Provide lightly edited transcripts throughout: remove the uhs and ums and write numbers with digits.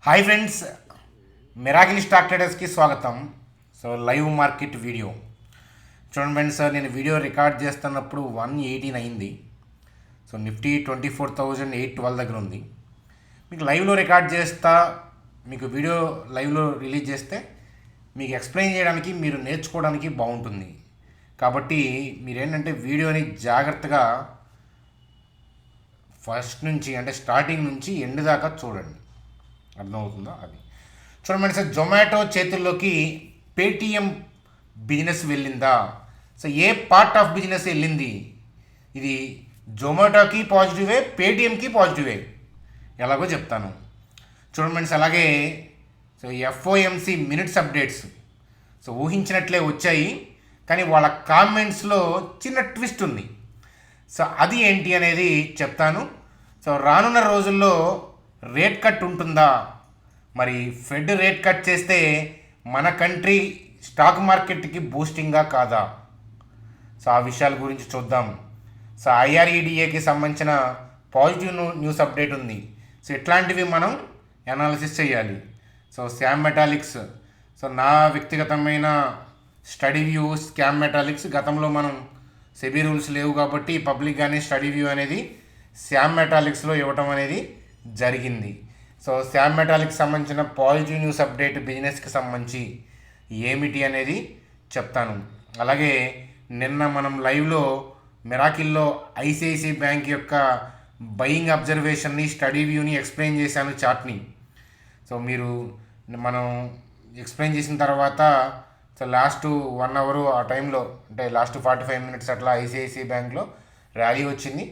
Hi friends, miracle stock ట్రేడర్స్కి స్వాగతం. So live market video చూడండి friends. నేను వీడియో రికార్డ్ చేస్తున్నప్పుడు 118 అయింది. సో నిఫ్టీ 24,812 దగ్గర ఉంది. మీకు లైవ్లో రికార్డ్ చేస్తా, మీకు వీడియో లైవ్లో రిలీజ్ చేస్తే మీకు ఎక్స్ప్లెయిన్ చేయడానికి, మీరు నేర్చుకోవడానికి బాగుంటుంది. కాబట్టి మీరేంటంటే వీడియోని జాగ్రత్తగా ఫస్ట్ నుంచి అంటే స్టార్టింగ్ నుంచి ఎండ్ దాకా చూడండి. అర్థమవుతుందా? అది చూడండి సార్. జొమాటో చేతుల్లోకి పేటిఎం బిజినెస్ వెళ్ళిందా? So A part of business వెళ్ళింది? ఇది జొమాటోకి పాజిటివే, పేటిఎంకి పాజిటివే, ఎలాగో చెప్తాను చూడండి. అలాగే so FOMC minutes updates so ఊహించినట్లే వచ్చాయి, కానీ వాళ్ళ కామెంట్స్లో చిన్న ట్విస్ట్ ఉంది. సో అది ఏంటి అనేది చెప్తాను. సో రానున్న రోజుల్లో రేట్ కట్ ఉంటుందా? మరి ఫెడ్ రేట్ కట్ చేస్తే మన కంట్రీ స్టాక్ మార్కెట్కి బూస్టింగ్గా కాదా? సో ఆ విషయాల గురించి చూద్దాం. సో ఐఆర్ఈడిఏకి సంబంధించిన పాజిటివ్ న్యూస్ అప్డేట్ ఉంది. సో ఇట్లాంటివి మనం అనాలిసిస్ చేయాలి. సో శామ్ మెటాలిక్స్, సో నా వ్యక్తిగతమైన స్టడీ వ్యూ స్కామ్ మెటాలిక్స్. గతంలో మనం సెబీ రూల్స్ లేవు కాబట్టి పబ్లిక్ కానీ స్టడీ వ్యూ అనేది శామ్ మెటాలిక్స్లో ఇవ్వటం అనేది జరిగింది. సో శామ్ మెటాలిక్స్ సంబంధించిన పాజిటివ్ న్యూస్ అప్డేట్ బిజినెస్కి సంబంధించి ఏమిటి అనేది చెప్తాను. అలాగే నిన్న మనం లైవ్లో మిరాకిల్లో ఐసిఐసిఐ బ్యాంక్ యొక్క బయింగ్ అబ్జర్వేషన్ని, స్టడీ వ్యూని ఎక్స్ప్లెయిన్ చేశాను, చార్ట్ని. సో మీరు మనం ఎక్స్ప్లెయిన్ చేసిన తర్వాత సో లాస్ట్ 1 అవర్ ఆ టైంలో, అంటే లాస్ట్ 45 మినిట్స్ అట్లా ఐసిఐసిఐ బ్యాంక్లో ర్యాలీ వచ్చింది.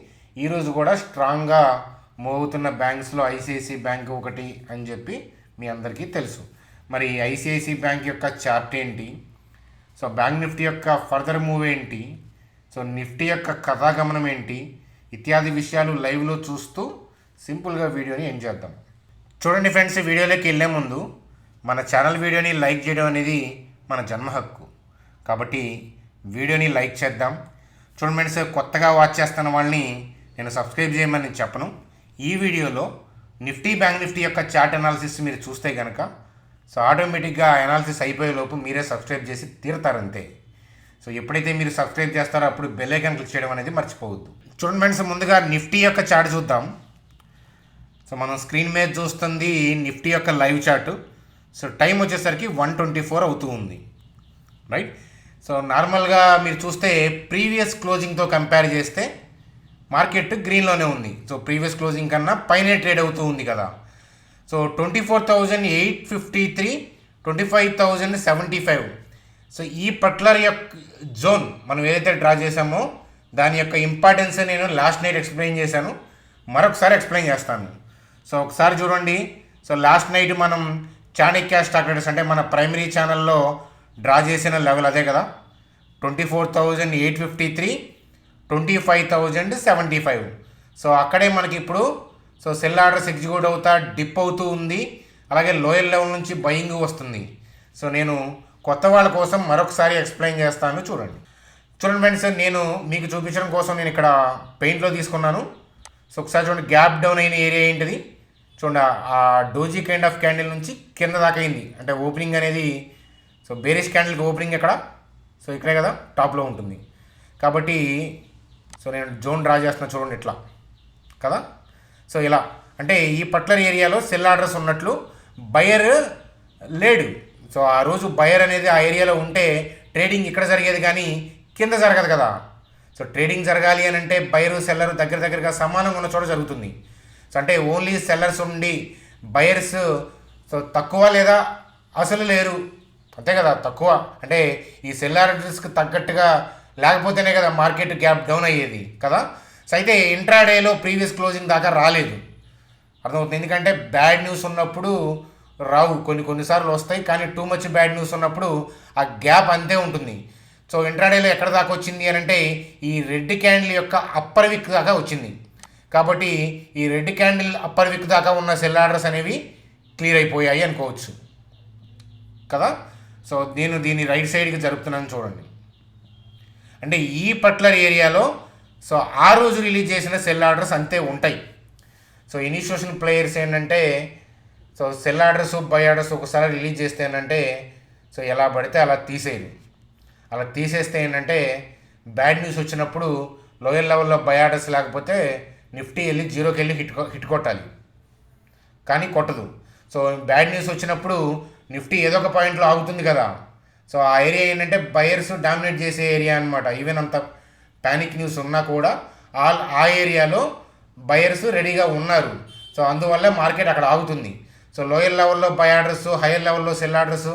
ఈరోజు కూడా స్ట్రాంగ్గా మూవ్ అవుతున్న బ్యాంక్స్లో ఐసిఐసిఐ బ్యాంక్ ఒకటి అని చెప్పి మీ అందరికీ తెలుసు. మరి ఐసిఐసిఐ బ్యాంక్ యొక్క చార్ట్ ఏంటి? సో బ్యాంక్ నిఫ్టీ యొక్క ఫర్దర్ మూవ్ ఏంటి? సో నిఫ్టీ యొక్క కథాగమనం ఏంటి? ఇత్యాది విషయాలు లైవ్లో చూస్తూ సింపుల్గా వీడియోని ఎండ్ చేద్దాం. చూడండి ఫ్రెండ్స్, వీడియోలోకి వెళ్ళే ముందు మన ఛానల్ వీడియోని లైక్ చేయడం అనేది మన జన్మ హక్కు. కాబట్టి వీడియోని లైక్ చేద్దాం. చూడండి ఫ్రెండ్స్, కొత్తగా వాచ్ చేస్తున్న వాళ్ళని నేను సబ్స్క్రైబ్ చేయమని చెప్పను. ఈ వీడియోలో నిఫ్టీ, బ్యాంక్ నిఫ్టీ యొక్క చార్ట్ అనాలిసిస్ మీరు చూస్తే కనుక సో ఆటోమేటిక్గా అనాలిసిస్ అయిపోయేలోపు మీరే సబ్స్క్రైబ్ చేసి తీరుతారంతే. సో ఎప్పుడైతే మీరు సబ్స్క్రైబ్ చేస్తారో అప్పుడు బెల్ ఐకాన్ క్లిక్ చేయడం అనేది మర్చిపోవద్దు. చూడండి ఫ్రెండ్స్, ముందుగా నిఫ్టీ యొక్క చార్ట్ చూద్దాం. సో మనం స్క్రీన్ మీద చూస్తుంది నిఫ్టీ యొక్క లైవ్ చార్ట్. సో టైం వచ్చేసరికి 1:24 అవుతూ ఉంది, రైట్. సో నార్మల్గా మీరు చూస్తే ప్రీవియస్ క్లోజింగ్తో కంపేర్ చేస్తే మార్కెట్ గ్రీన్లోనే ఉంది. సో ప్రీవియస్ క్లోజింగ్ కన్నా పైనే ట్రేడ్ అవుతూ ఉంది కదా. సో 24,853, 25,075. సో ఈ పర్టికులర్ యొక్క జోన్ మనం ఏదైతే డ్రా చేసామో దాని యొక్క ఇంపార్టెన్స్ నేను లాస్ట్ నైట్ ఎక్స్ప్లెయిన్ చేశాను, మరొకసారి ఎక్స్ప్లెయిన్ చేస్తాను. సో ఒకసారి చూడండి. సో లాస్ట్ నైట్ మనం చాణక్య స్టాక్ ట్రేడర్స్ అంటే మన ప్రైమరీ ఛానల్లో డ్రా చేసిన లెవెల్ అదే కదా, 24,853, 25,075. సో అక్కడే మనకి ఇప్పుడు సో సెల్ ఆర్డర్స్ ఎగ్జిక్యూట్ అవుతా డిప్ అవుతూ ఉంది. అలాగే లోయర్ లెవెల్ నుంచి బయింగ్ వస్తుంది. సో నేను కొత్త వాళ్ళ కోసం మరొకసారి ఎక్స్ప్లెయిన్ చేస్తాను. చూడండి ఫ్రెండ్స్, నేను మీకు చూపించడం కోసం నేను ఇక్కడ పెయింట్లో తీసుకున్నాను. సో ఒకసారి చూడండి, గ్యాప్ డౌన్ అయిన ఏరియా ఏంటిది చూడండి. ఆ డోజీ కైండ్ ఆఫ్ క్యాండిల్ నుంచి కింద దాకా అయింది. అంటే ఓపెనింగ్ అనేది సో బేరిష్ క్యాండిల్కి ఓపెనింగ్ ఎక్కడ? సో ఇక్కడే కదా, టాప్లో ఉంటుంది. కాబట్టి సో నేను జోన్ డ్రా చేస్తున్నా చూడండి, ఇట్లా కదా. సో ఇలా అంటే ఈ పర్టికులర్ ఏరియాలో సెల్ ఆర్డర్స్ ఉన్నట్లు, బయర్ లేడు. సో ఆ రోజు బయర్ అనేది ఆ ఏరియాలో ఉంటే ట్రేడింగ్ ఇక్కడ జరిగేది కానీ కింద జరగదు కదా. సో ట్రేడింగ్ జరగాలి అని అంటే బయరు సెల్లర్ దగ్గరగా సమానంగా ఉన్న చోట జరుగుతుంది. సో అంటే ఓన్లీ సెల్లర్స్ ఉండి బయర్స్ సో తక్కువ లేదా అసలు లేరు, అంతే కదా. తక్కువ అంటే ఈ సెల్ ఆర్డర్స్కి తగ్గట్టుగా లేకపోతేనే కదా మార్కెట్ గ్యాప్ డౌన్ అయ్యేది కదా. సో అయితే ఇంట్రాడేలో ప్రీవియస్ క్లోజింగ్ దాకా రాలేదు, అర్థమవుతుంది. ఎందుకంటే బ్యాడ్ న్యూస్ ఉన్నప్పుడు రావు, కొన్నిసార్లు వస్తాయి, కానీ టూ మచ్ బ్యాడ్ న్యూస్ ఉన్నప్పుడు ఆ గ్యాప్ అంతే ఉంటుంది. సో ఇంట్రాడేలో ఎక్కడ దాకా వచ్చింది అని అంటే ఈ రెడ్ క్యాండిల్ యొక్క అప్పర్ విక్ దాకా వచ్చింది. కాబట్టి ఈ రెడ్ క్యాండిల్ అప్పర్ విక్ దాకా ఉన్న సెల్ ఆర్డర్స్ అనేవి క్లియర్ అయిపోయాయి అనుకోవచ్చు కదా. సో నేను దీన్ని రైట్ సైడ్కి జరుపుతున్నాను చూడండి. అంటే ఈ పర్టికులర్ ఏరియాలో సో ఆ రోజు రిలీజ్ చేసిన సెల్ ఆర్డర్స్ అంతే ఉంటాయి. సో ఇన్స్టిట్యూషన్ ప్లేయర్స్ ఏంటంటే so cell orders by orders ఒకసారి రిలీజ్ చేస్తే ఏంటంటే సో ఎలా పడితే అలా తీసేయరు. అలా తీసేస్తే ఏంటంటే బ్యాడ్ న్యూస్ వచ్చినప్పుడు లోయర్ లెవెల్లో బై ఆర్డర్స్ లేకపోతే నిఫ్టీ వెళ్ళి జీరోకి వెళ్ళి హిట్ కొట్టాలి, కానీ కొట్టదు. సో బ్యాడ్ న్యూస్ వచ్చినప్పుడు నిఫ్టీ ఏదో ఒక పాయింట్లో ఆగుతుంది కదా. సో ఆ ఏరియా ఏంటంటే బయర్స్ డామినేట్ చేసే ఏరియా అనమాట. ఈవెన్ అంత ప్యానిక్ న్యూస్ ఉన్నా కూడా ఆ ఏరియాలో బయర్స్ రెడీగా ఉన్నారు. సో అందువల్ల మార్కెట్ అక్కడ ఆగుతుంది. సో లోయర్ లెవెల్లో బై ఆర్డర్స్, హైయర్ లెవెల్లో సెల్ ఆర్డర్స్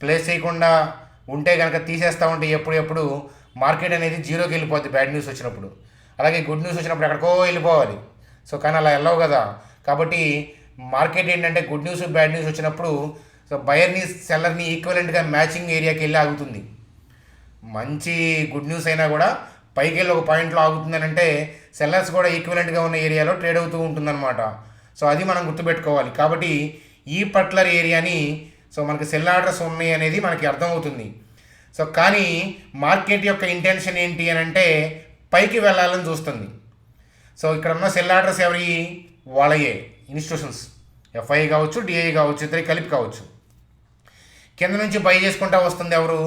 ప్లేస్ చేయకుండా ఉంటే కనుక తీసేస్తూ ఉంటే ఎప్పుడు మార్కెట్ అనేది జీరోకి వెళ్ళిపోద్ది బ్యాడ్ న్యూస్ వచ్చినప్పుడు. అలాగే గుడ్ న్యూస్ వచ్చినప్పుడు ఎక్కడికో వెళ్ళిపోవాలి. సో కానీ అలా వెళ్ళవు కదా. కాబట్టి మార్కెట్ ఏంటంటే గుడ్ న్యూస్ బ్యాడ్ న్యూస్ వచ్చినప్పుడు సో బయర్ని సెల్లర్ని ఈక్వలెంట్గా మ్యాచింగ్ ఏరియాకి వెళ్ళి ఆగుతుంది. మంచి గుడ్ న్యూస్ అయినా కూడా పైకి వెళ్ళి ఒక పాయింట్లో ఆగుతుందని అంటే సెల్లర్స్ కూడా ఈక్వలెంట్గా ఉన్న ఏరియాలో ట్రేడ్ అవుతూ ఉంటుందన్నమాట. సో అది మనం గుర్తుపెట్టుకోవాలి. కాబట్టి ఈ పర్టికులర్ ఏరియాని సో మనకి సెల్ ఆర్డర్స్ ఉన్నాయి అనేది మనకి అర్థమవుతుంది. సో కానీ మార్కెట్ యొక్క ఇంటెన్షన్ ఏంటి అని అంటే పైకి వెళ్ళాలని చూస్తుంది. సో ఇక్కడ ఉన్న సెల్ ఆర్డర్స్ ఎవరి వాళ్ళయే, ఇన్స్టిట్యూషన్స్, ఎఫ్ఐ కావచ్చు, డిఐ కావచ్చు, ఇద్దరికి కలిపి కావచ్చు. కింద నుంచి బై చేసుకుంటా వస్తుంది ఎవరు,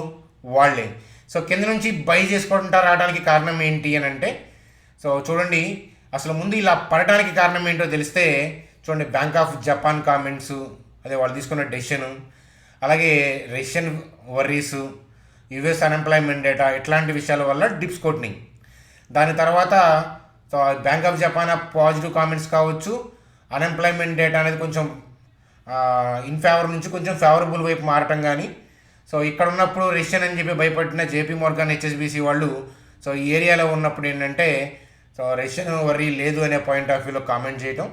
వాళ్ళే. సో కింద నుంచి బై చేసుకుంటా రావడానికి కారణం ఏంటి అని అంటే సో చూడండి, అసలు ముందు ఇలా పడటానికి కారణం ఏంటో తెలిస్తే చూడండి, బ్యాంక్ ఆఫ్ జపాన్ కామెంట్స్, అదే వాళ్ళు తీసుకున్న డెసిషన్, అలాగే Russian worries, US unemployment data, ఇట్లాంటి విషయాల వల్ల డిప్స్ కొట్టినాయి. దాని తర్వాత so bank of Japan positive comments కావచ్చు, అన్ఎంప్లాయ్మెంట్ డేటా అనేది కొంచెం ఇన్ ఫేవర్ నుంచి కొంచెం ఫేవరబుల్ వైపు మారటం కానీ, సో ఇక్కడ ఉన్నప్పుడు రష్యన్ అని చెప్పి భయపడిన జేపీ మోర్గాన్, హెచ్ఎస్బిసి వాళ్ళు సో ఈ ఏరియాలో ఉన్నప్పుడు ఏంటంటే సో రష్యన్ వర్రీ లేదు అనే పాయింట్ ఆఫ్ వ్యూలో కామెంట్ చేయటం,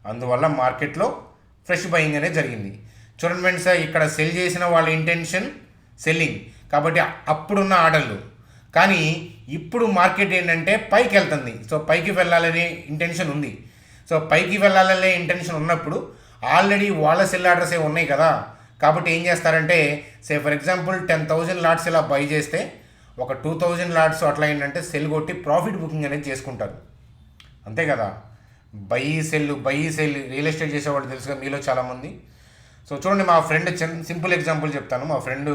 అందువల్ల మార్కెట్లో ఫ్రెష్ బయింగ్ అనేది జరిగింది. చూడండి ఫ్రెండ్స్, ఇక్కడ సెల్ చేసిన వాళ్ళ ఇంటెన్షన్ సెల్లింగ్ కాబట్టి అప్పుడున్న ఆర్డర్లు. కానీ ఇప్పుడు మార్కెట్ ఏంటంటే పైకి వెళ్తుంది. సో పైకి వెళ్ళాలనే ఇంటెన్షన్ ఉంది. సో పైకి వెళ్ళాలనే ఇంటెన్షన్ ఉన్నప్పుడు ఆల్రెడీ వాళ్ళ సెల్ ఆర్డర్సే ఉన్నాయి కదా. కాబట్టి ఏం చేస్తారంటే ఫర్ ఎగ్జాంపుల్ 10,000 లాట్స్ ఇలా బై చేస్తే ఒక 2,000 లాట్స్ అట్లా ఏంటంటే సెల్ కొట్టి ప్రాఫిట్ బుకింగ్ అనేది చేసుకుంటారు, అంతే కదా. బై సెల్ రియల్ ఎస్టేట్ చేసేవాళ్ళు తెలుసుగా మీలో చాలామంది. సో చూడండి, మా ఫ్రెండ్ సింపుల్ ఎగ్జాంపుల్ చెప్తాను. మా ఫ్రెండ్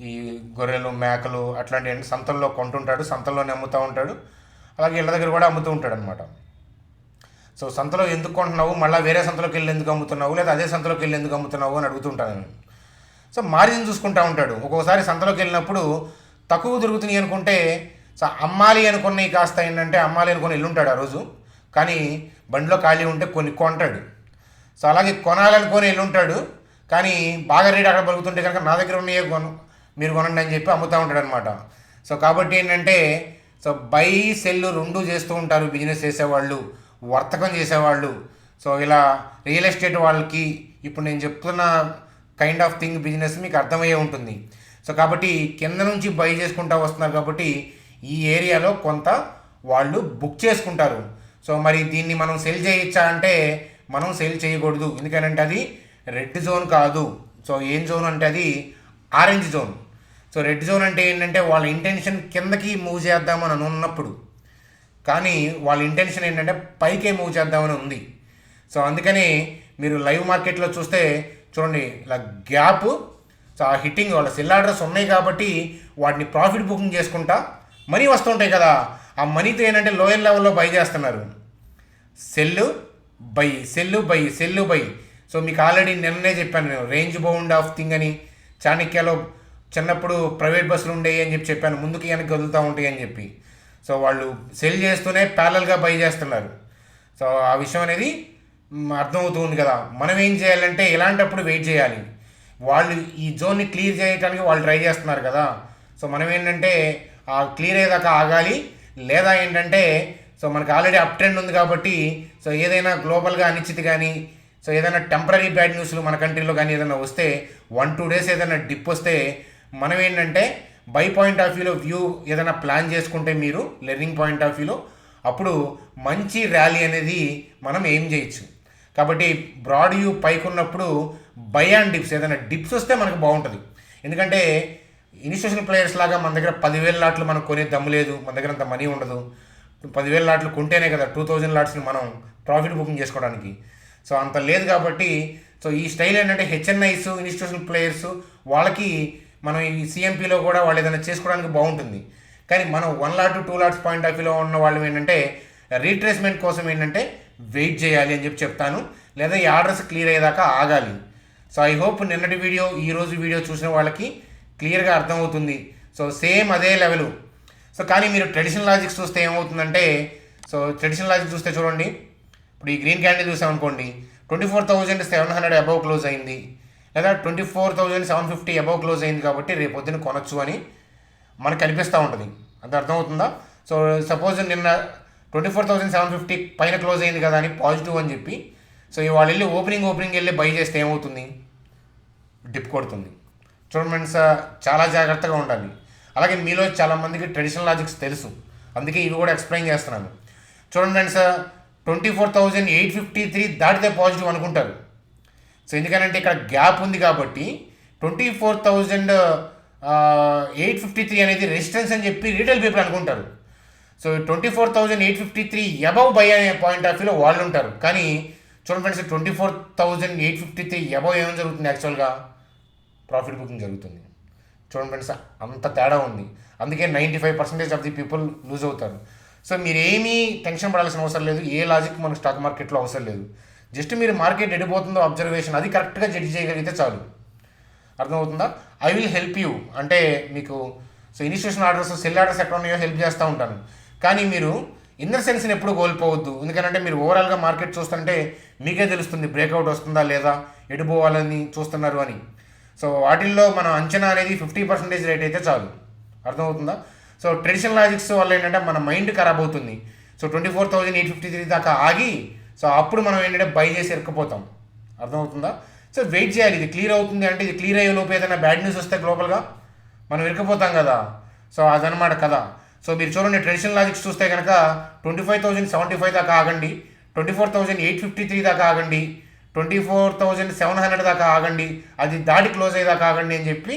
ఈ గొర్రెలు, మేకలు అట్లాంటివి సంతల్లో కొంటుంటాడు, సంతల్లోనే అమ్ముతూ ఉంటాడు. అలాగే ఇళ్ళ దగ్గర కూడా అమ్ముతూ ఉంటాడు అనమాట. సో సంతలో ఎందుకు కొంటున్నావు, మళ్ళీ వేరే సంతలోకి వెళ్ళి ఎందుకు అమ్ముతున్నావు, లేదా అదే సంతలోకి వెళ్ళి ఎందుకు అమ్ముతున్నావు అని అడుగుతుంటాను నేను. సో మార్జిన్ చూసుకుంటూ ఉంటాడు. ఒక్కొక్కసారి సంతలోకి వెళ్ళినప్పుడు తక్కువ దొరుకుతున్నాయి అనుకుంటే సో అమ్మాలి అనుకున్నవి కాస్త ఏంటంటే అమ్మాలి అనుకుని వెళ్ళుంటాడు ఆ రోజు, కానీ బండిలో ఖాళీ ఉంటే కొన్ని కొంటాడు. సో అలాగే కొనాలనుకొని వెళ్ళుంటాడు, కానీ బాగా రేట్ అక్కడ పలుకుతుంటే కనుక నా దగ్గర ఉన్నాయే మీరు కొనండి అని చెప్పి అమ్ముతూ ఉంటాడు అనమాట. సో కాబట్టి ఏంటంటే సో బై సెల్ రెండు చేస్తూ ఉంటారు బిజినెస్ చేసేవాళ్ళు, వర్తకం చేసేవాళ్ళు. సో ఇలా రియల్ ఎస్టేట్ వాళ్ళకి ఇప్పుడు నేను చెప్తున్న కైండ్ ఆఫ్ థింగ్ బిజినెస్ మీకు అర్థమయ్యే ఉంటుంది. సో కాబట్టి కింద నుంచి బై చేసుకుంటూ వస్తున్నారు కాబట్టి ఈ ఏరియాలో కొంత వాళ్ళు బుక్ చేసుకుంటారు. సో మరి దీన్ని మనం సెల్ చేయొచ్చా అంటే మనం సెల్ చేయకూడదు, ఎందుకంటే అది రెడ్ జోన్ కాదు. సో ఏం జోన్ అంటే అది orange zone. So red zone అంటే ఏంటంటే వాళ్ళ ఇంటెన్షన్ కిందకి మూవ్ చేద్దామని అనున్నప్పుడు, కానీ వాళ్ళ ఇంటెన్షన్ ఏంటంటే పైకే మూవ్ చేద్దామని ఉంది. సో అందుకని మీరు లైవ్ మార్కెట్లో చూస్తే చూడండి, ఇలా గ్యాప్, సో ఆ హిట్టింగ్ వాళ్ళ సెల్ ఆర్డర్స్ ఉన్నాయి కాబట్టి వాటిని ప్రాఫిట్ బుకింగ్ చేసుకుంటా మనీ వస్తుంటాయి కదా. ఆ మనీతో ఏంటంటే లోయర్ లెవెల్లో బై చేస్తున్నారు. Cell by. సో మీకు ఆల్రెడీ నిన్ననే చెప్పాను నేను, రేంజ్ బౌండ్ ఆఫ్ థింగ్ అని. చాణక్యలో చిన్నప్పుడు ప్రైవేట్ బస్సులు ఉండేవి అని చెప్పాను, ముందుకి వెనక్కి వదులుతూ ఉంటాయి అని చెప్పి. సో వాళ్ళు సెల్ చేస్తూనే ప్యారలల్గా బై చేస్తున్నారు. సో ఆ విషయం అనేది అర్థమవుతుంది కదా. మనం ఏం చేయాలంటే ఇలాంటప్పుడు వెయిట్ చేయాలి. వాళ్ళు ఈ జోన్ని క్లియర్ చేయడానికి వాళ్ళు ట్రై చేస్తున్నారు కదా. సో మనం ఏంటంటే ఆ క్లియర్ అయ్యేదాకా ఆగాలి. లేదా ఏంటంటే సో మనకు ఆల్రెడీ అప్ ట్రెండ్ ఉంది కాబట్టి సో ఏదైనా గ్లోబల్గా అనిశ్చితి కానీ, సో ఏదైనా టెంపరీ బ్యాడ్ న్యూస్లు మన కంట్రీలో కానీ ఏదైనా వస్తే 1-2 డేస్ ఏదైనా డిప్ వస్తే మనం ఏంటంటే బై పాయింట్ ఆఫ్ వ్యూలో ఏదైనా ప్లాన్ చేసుకుంటే మీరు లెర్నింగ్ పాయింట్ ఆఫ్ వ్యూలో అప్పుడు మంచి ర్యాలీ అనేది మనం ఏం చేయొచ్చు. కాబట్టి బ్రాడ్ వ్యూ పైకి ఉన్నప్పుడు బై అండ్ డిప్స్, ఏదైనా డిప్స్ వస్తే మనకు బాగుంటుంది. ఎందుకంటే ఇన్స్టిట్యూషనల్ ప్లేయర్స్ లాగా మన దగ్గర 10,000 లాట్లు మనం కొనే దమ్ము లేదు, మన దగ్గర అంత మనీ ఉండదు. 10,000 లాట్లు కొంటేనే కదా 2,000 లాట్స్ని మనం ప్రాఫిట్ బుకింగ్ చేసుకోవడానికి. సో అంత లేదు కాబట్టి సో ఈ స్టైల్ ఏంటంటే హెచ్ఎన్ఐస్ ఇన్స్టిట్యూషనల్ ప్లేయర్స్ వాళ్ళకి మనం ఈ సిఎంపీలో కూడా వాళ్ళు ఏదైనా చేసుకోవడానికి బాగుంటుంది. కానీ మనం 1 లాట్ 2 లాట్స్ పాయింట్ ఆఫ్ వ్యూలో ఉన్న వాళ్ళు ఏంటంటే రీట్రేస్మెంట్ కోసం ఏంటంటే వెయిట్ చేయాలి అని చెప్పి చెప్తాను, లేదా ఈ ఆర్డర్స్ క్లియర్ అయ్యేదాకా ఆగాలి. సో ఐ హోప్ నిన్నటి వీడియో ఈరోజు వీడియో చూసిన వాళ్ళకి క్లియర్గా అర్థమవుతుంది. సో సేమ్ అదే లెవెల్. సో కానీ మీరు ట్రెడిషనల్ లాజిక్స్ చూస్తే ఏమవుతుందంటే, సో ట్రెడిషనల్ లాజిక్ చూస్తే చూడండి, ఇప్పుడు ఈ గ్రీన్ క్యాండిల్ చూసామనుకోండి 24,700 అబవ్ క్లోజ్ అయింది, లేదా 24,750 అబవ్ క్లోజ్ అయింది కాబట్టి రేపు పొద్దున్న కొనొచ్చు అని మనకు కనిపిస్తూ ఉంటుంది. అంత అర్థమవుతుందా? సో సపోజ్ నిన్న 24,750 పైన క్లోజ్ అయింది కదా అని పాజిటివ్ అని చెప్పి సో వాళ్ళు వెళ్ళి ఓపెనింగ్ వెళ్ళి బై చేస్తే ఏమవుతుంది? డిప్ కొడుతుంది. చూడండి ఫ్రెండ్స్, చాలా జాగ్రత్తగా ఉండాలి. అలాగే మీలో చాలామందికి ట్రెడిషనల్ లాజిక్స్ తెలుసు, అందుకే ఇవి కూడా ఎక్స్ప్లెయిన్ చేస్తున్నాను. చూడండి ఫ్రెండ్స్, 24,853 దాటితే పాజిటివ్ అనుకుంటారు. సో ఎందుకంటే ఇక్కడ గ్యాప్ ఉంది కాబట్టి 24,853 అనేది రెసిస్టెన్స్ అని చెప్పి రీటైల్ పీపుల్ అనుకుంటారు. సో 24,853 అబవ్ బై అనే పాయింట్ ఆఫ్ వ్యూలో వాళ్ళు ఉంటారు. కానీ చూడండి ఫ్రెండ్స్, 24,853 అబవ్ ఏమేమి జరుగుతుంది? యాక్చువల్గా ప్రాఫిట్ బుకింగ్ జరుగుతుంది. చూడండి ఫ్రెండ్స్, అంత తేడా ఉంది. అందుకే 95% ఆఫ్ ది పీపుల్ లూజ్ అవుతారు. సో మీరు ఏమీ టెన్షన్ పడాల్సిన అవసరం లేదు, ఏ లాజిక్ మన స్టాక్ మార్కెట్లో అవసరం లేదు. జస్ట్ మీరు మార్కెట్ ఎడిపోతుందో అబ్జర్వేషన్ అది కరెక్ట్గా జడ్జి చేయగలిగితే చాలు. అర్థమవుతుందా? ఐ విల్ హెల్ప్ యూ, అంటే మీకు so initiation orders cell orders ఎక్కడ ఉన్నాయో హెల్ప్ చేస్తూ ఉంటాను. కానీ మీరు ఇన్నర్ సెన్స్ని ఎప్పుడు కోల్పోవద్దు. ఎందుకంటే మీరు ఓవరాల్గా మార్కెట్ చూస్తుంటే మీకే తెలుస్తుంది బ్రేక్అవుట్ వస్తుందా లేదా, ఎడిపోవాలని చూస్తున్నారు అని. సో వాటిల్లో మన అంచనా అనేది 50% రేట్ అయితే చాలు. అర్థమవుతుందా? సో ట్రెడిషనల్ లాజిక్స్ వల్ల ఏంటంటే మన మైండ్ ఖరాబ్ అవుతుంది. సో 24,853 దాకా ఆగి సో అప్పుడు మనం ఏంటంటే బై చేసి ఇరుక్కుపోతాం. అర్థమవుతుందా? సో వెయిట్ చేయాలి. ఇది క్లియర్ అవుతుంది అంటే ఇది క్లియర్ అయ్యే లోపు ఏదైనా బ్యాడ్ న్యూస్ వస్తే గ్లోబల్గా మనం ఇరుక్కుపోతాం కదా. సో అదనమాట కదా. సో మీరు చూడండి, ట్రెడిషనల్ లాజిక్స్ చూస్తే కనుక 25,075 దాకా ఆగండి, 24,853 దాకా ఆగండి, 24,700 దాకా ఆగండి, అది దాటి క్లోజ్ అయ్యేదాకా ఆగండి అని చెప్పి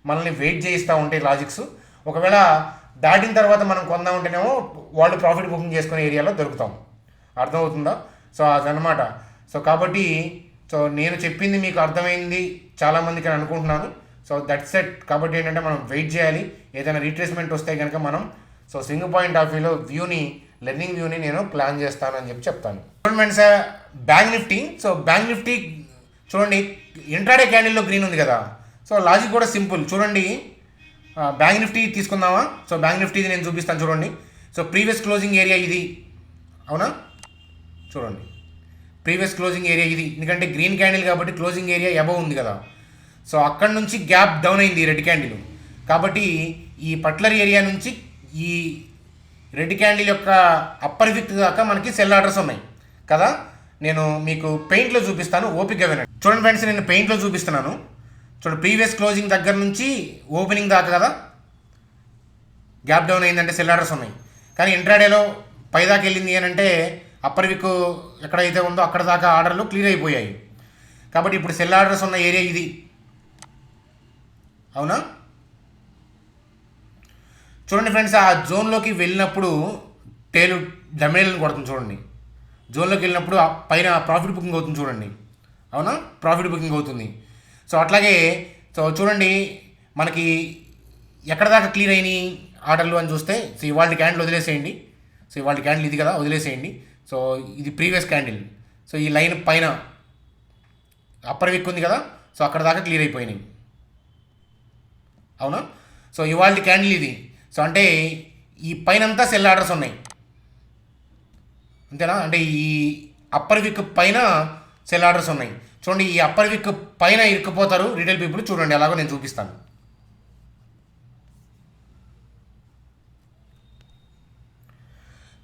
మనల్ని వెయిట్ చేయిస్తూ ఉంటాయి లాజిక్స్. ఒకవేళ దాటిన తర్వాత మనం కొందామంటేనేమో వాళ్ళు ప్రాఫిట్ బుకింగ్ చేసుకునే ఏరియాలో దొరుకుతాం. అర్థమవుతుందా? సో అదనమాట. సో కాబట్టి సో నేను చెప్పింది మీకు అర్థమైంది చాలామందికి అని అనుకుంటున్నాను. So that's set. కాబట్టి ఏంటంటే మనం వెయిట్ చేయాలి. ఏదైనా రీట్రేస్మెంట్ వస్తే కనుక మనం సో స్వింగ్ పాయింట్ ఆఫ్ వ్యూలో లెర్నింగ్ వ్యూని నేను ప్లాన్ చేస్తాను అని చెప్తాను. చూడండి sir, bank Nifty. So bank Nifty చూడండి, ఇంట్రాడే క్యాండిల్లో గ్రీన్ ఉంది కదా. సో లాజిక్ కూడా సింపుల్. చూడండి, బ్యాంక్ నిఫ్టీ తీసుకుందామా? సో బ్యాంక్ నిఫ్టీది నేను చూపిస్తాను చూడండి. సో ప్రీవియస్ క్లోజింగ్ ఏరియా ఇది, అవునా? చూడండి, ప్రీవియస్ క్లోజింగ్ ఏరియా ఇది. ఎందుకంటే గ్రీన్ క్యాండిల్ కాబట్టి క్లోజింగ్ ఏరియా అబవ్ ఉంది కదా. సో అక్కడ నుంచి గ్యాప్ డౌన్ అయింది రెడ్ క్యాండిల్. కాబట్టి ఈ పర్టికులర్ ఏరియా నుంచి ఈ రెడ్ క్యాండిల్ యొక్క అప్పర్ విక్ దాకా మనకి సెల్ ఆర్డర్స్ ఉన్నాయి కదా. నేను మీకు పెయింట్లో చూపిస్తాను, ఓపికగా వినండి. చూడండి ఫ్రెండ్స్, నేను పెయింట్లో చూపిస్తున్నాను. చూడండి, ప్రీవియస్ క్లోజింగ్ దగ్గర నుంచి ఓపెనింగ్ దాకా కదా గ్యాప్ డౌన్ అయిందంటే సెల్ ఆర్డర్స్ ఉన్నాయి. కానీ ఇంట్రాడేలో పైదాకా వెళ్ళింది అని అంటే అప్పర్ విక్ ఎక్కడైతే ఉందో అక్కడ దాకా ఆర్డర్లు క్లియర్ అయిపోయాయి. కాబట్టి ఇప్పుడు సెల్ ఆర్డర్స్ ఉన్న ఏరియా ఇది, అవునా? చూడండి ఫ్రెండ్స్, ఆ జోన్లోకి వెళ్ళినప్పుడు టేలు డమేలను కొడుతుంది. చూడండి, జోన్లోకి వెళ్ళినప్పుడు పైన ప్రాఫిట్ బుకింగ్ అవుతుంది చూడండి, అవునా? ప్రాఫిట్ బుకింగ్ అవుతుంది. సో అట్లాగే సో చూడండి, మనకి ఎక్కడ దాకా క్లియర్ అయినాయి ఆర్డర్లు అని చూస్తే, సో ఇవాళ క్యాండిల్ వదిలేసేయండి. సో ఇవాళ క్యాండిల్ ఇది కదా, వదిలేసేయండి. సో ఇది ప్రీవియస్ క్యాండిల్. సో ఈ లైన్ పైన అప్పర్ విక్ ఉంది కదా, సో అక్కడ దాకా క్లియర్ అయిపోయినాయి, అవునా? సో ఇవాళ క్యాండిల్ ఇది. సో అంటే ఈ పైనంతా సెల్ ఆర్డర్స్ ఉన్నాయి, అంతేనా? అంటే ఈ అప్పర్ విక్ పైన సెల్ ఆర్డర్స్ ఉన్నాయి. చూడండి, ఈ అప్పర్ విక్ పైన ఇరుక్కుపోతారు రీటైల్ పీపుల్. చూడండి, అలాగో నేను చూపిస్తాను.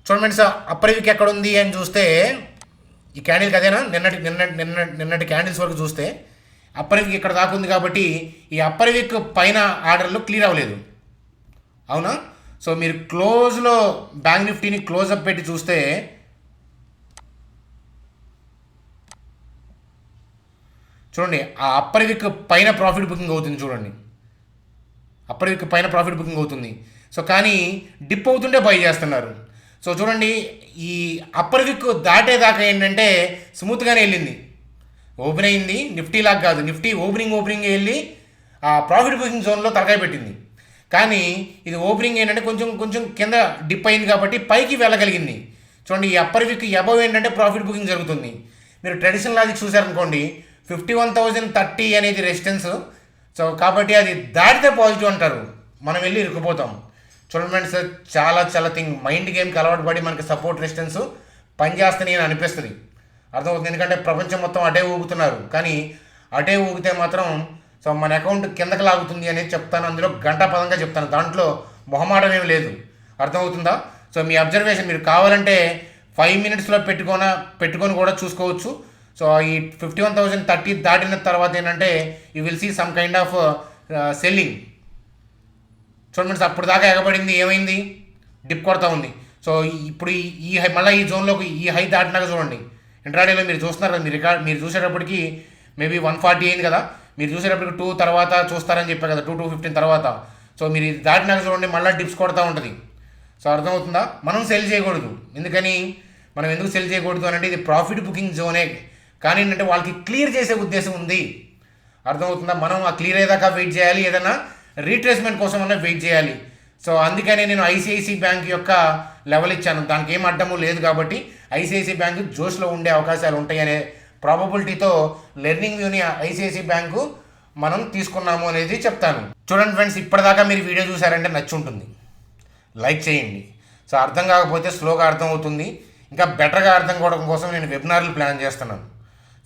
చూడండి ఫ్రెండ్స్, అప్పర్ విక్ ఎక్కడ ఉంది అని చూస్తే ఈ క్యాండిల్కి అదేనా, నిన్నటి క్యాండిల్స్ వరకు చూస్తే అప్పర్ విక్ ఇక్కడ దాకా ఉంది. కాబట్టి ఈ అప్పర్ విక్ పైన ఆర్డర్లు క్లియర్ అవ్వలేదు, అవునా? సో మీరు క్లోజ్లో బ్యాంక్ నిఫ్టీని క్లోజ్అప్ పెట్టి చూస్తే చూడండి, ఆ అప్పర్ విక్ పైన ప్రాఫిట్ బుకింగ్ అవుతుంది. చూడండి, అప్పర్ విక్ పైన ప్రాఫిట్ బుకింగ్ అవుతుంది. సో కానీ డిప్ అవుతుంటే బై చేస్తున్నారు. సో చూడండి, ఈ అప్పర్ విక్ దాటేదాకా ఏంటంటే స్మూత్గానే వెళ్ళింది, ఓపెన్ అయింది. నిఫ్టీ లాగా కాదు, నిఫ్టీ ఓపెనింగ్ వెళ్ళి ఆ ప్రాఫిట్ బుకింగ్ జోన్లో తలకాయ పెట్టింది. కానీ ఇది ఓపెనింగ్ ఏంటంటే కొంచెం కొంచెం కింద డిప్ అయింది కాబట్టి పైకి వెళ్ళగలిగింది. చూడండి, ఈ అప్పర్ విక్ అబవ్ ఏంటంటే ప్రాఫిట్ బుకింగ్ జరుగుతుంది. మీరు ట్రెడిషనల్ లాజిక్ చూసారనుకోండి, 51,030 అనేది రెసిస్టెన్స్. సో కాబట్టి అది దాటితే పాజిటివ్ అంటారు, మనం వెళ్ళి ఇరుక్కుపోతాం. చూడండి ఫ్రెండ్స్, చాలా చాలా మైండ్ గేమ్కి అలవాటు పడి మనకి సపోర్ట్ రెసిస్టెన్స్ పనిచేస్తాయి అని అనిపిస్తుంది, అర్థమవుతుంది. ఎందుకంటే ప్రపంచం మొత్తం అటే ఊగుతున్నారు, కానీ అటే ఊగితే మాత్రం సో మన అకౌంట్ కిందకి లాగుతుంది అనేది చెప్తాను. అందులో గంటా పదంగా చెప్తాను, దాంట్లో మొహమాటం ఏమి లేదు, అర్థమవుతుందా. సో మీ అబ్జర్వేషన్ మీరు కావాలంటే 5 minutesలో పెట్టుకొని కూడా చూసుకోవచ్చు. సో ఈ 51,030 దాటిన తర్వాత ఏంటంటే you will see some kind of selling. చూడండి, అప్పుడు దాకా ఎగబడింది, ఏమైంది, డిప్ కొడతా ఉంది. సో ఇప్పుడు ఈ హై మళ్ళీ ఈ జోన్లోకి ఈ హై దాటినాక చూడండి, ఇంట్రాడేలో మీరు చూస్తున్నారు కదా, మీరు చూసేటప్పటికి మేబీ 140 అయింది కదా, మీరు చూసేటప్పటికి 2 తర్వాత చూస్తారని చెప్పారు కదా, 215 తర్వాత. సో మీరు ఇది దాటినాక చూడండి, మళ్ళీ డిప్స్ కొడతా ఉంటుంది. సో అర్థమవుతుందా. మనం సెల్ చేయకూడదు. ఎందుకని మనం ఎందుకు సెల్ చేయకూడదు అని అంటే ఇది ప్రాఫిట్ బుకింగ్ జోనే, కానీ ఏంటంటే వాళ్ళకి క్లియర్ చేసే ఉద్దేశం ఉంది, అర్థమవుతుందా. మనం ఆ క్లియర్ అయ్యేదాకా వెయిట్ చేయాలి, ఏదైనా రీట్రేస్మెంట్ కోసం అన్నా వెయిట్ చేయాలి. సో అందుకనే నేను ఐసిఐసి బ్యాంక్ యొక్క లెవెల్ ఇచ్చాను, దానికి ఏం అడ్డము లేదు. కాబట్టి ఐసిఐసి బ్యాంకు జోష్లో ఉండే అవకాశాలు ఉంటాయి అనే ప్రాబబిలిటీతో లెర్నింగ్ వ్యూని ఐసిఐసి బ్యాంకు మనం తీసుకున్నాము అనేది చెప్తాను. చూడండి ఫ్రెండ్స్, ఇప్పటిదాకా మీరు వీడియో చూసారంటే నచ్చి ఉంటుంది, లైక్ చేయండి. సో అర్థం కాకపోతే స్లోగా అర్థం అవుతుంది, ఇంకా బెటర్గా అర్థం కావడం కోసం నేను వెబినార్లు ప్లాన్ చేస్తున్నాను.